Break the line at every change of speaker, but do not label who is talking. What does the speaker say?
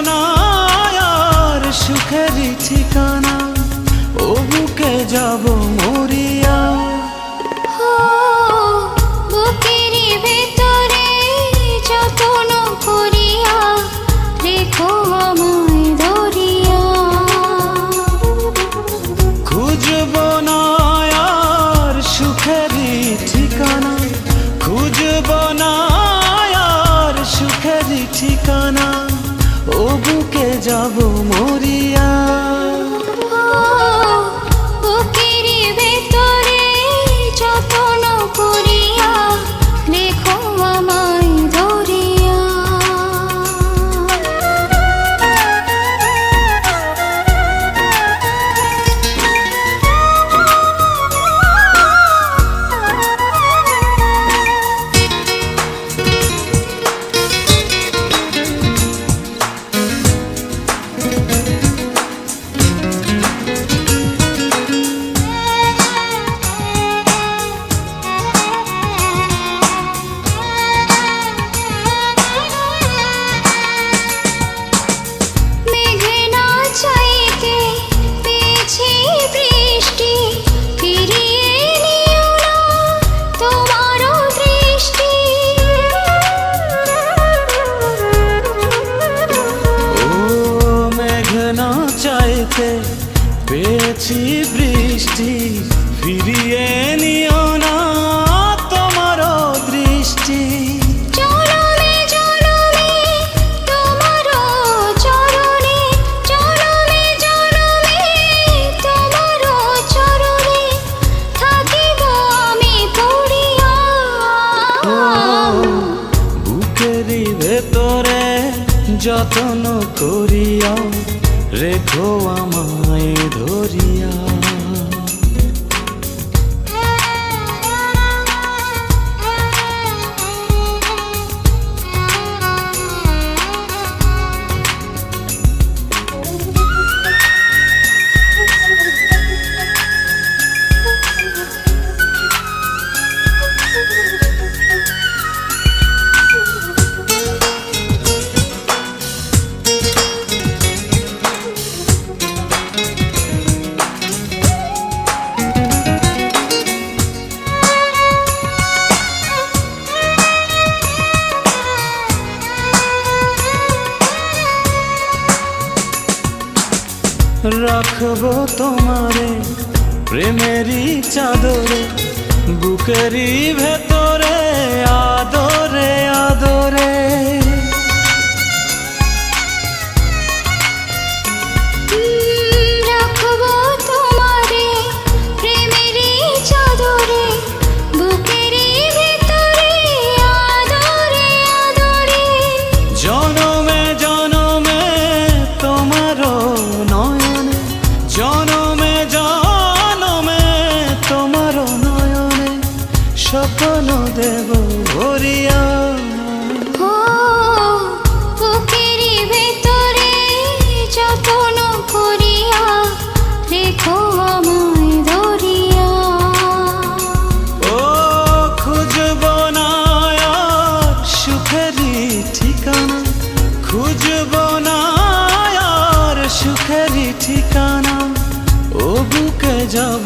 না আর সুখেরই ঠিকানা, ও বুকে যাব মরিয়া।
বুকেরই ভেতরে যত্ন করিয়া রেখো আমায় ধরিয়া।
খুঁজব না আর সুখেরই ঠিকানা, খুঁজব না আর সুখেরই ঠিকানা, ও বুকে যাব মরিয়া।
বুকেরই ভেতরে যত্ন করিয়া রেখো আমায় ধরিয়া।
পেয়েছি বৃষ্টি, ফিরিয়ে নিও না তোমার দৃষ্টি।
জনমে জনমে তোমার চরণে, জনমে জনমে তোমার চরণে থাকিব আমি পড়িয়া।
বুকেরই ভেতরে যত্ন করিয়া রেখো আমায় ধরিয়া। রাখবো তোমারে প্রেমেরই চাদরে, বুকেরই ভেতরে আদরে আদরে।
রাখবো তোমারে প্রেমেরই চাদরে, বুকেরই ভেতরে আদরে আদরে।
জনমে জনমে তোমার নয়নে, জনমে জনমে তোমার নয়নে স্বপ্ন দেব ভরিয়া।
বুকেরই ভেতরে যত্ন করিয়া রেখো আমায় ধরিয়া।
ও খুঁজব না আর সুখেরই ঠিকানা, খুঁজব না আর সুখেরই ঠিকানা, ও বুকে যাব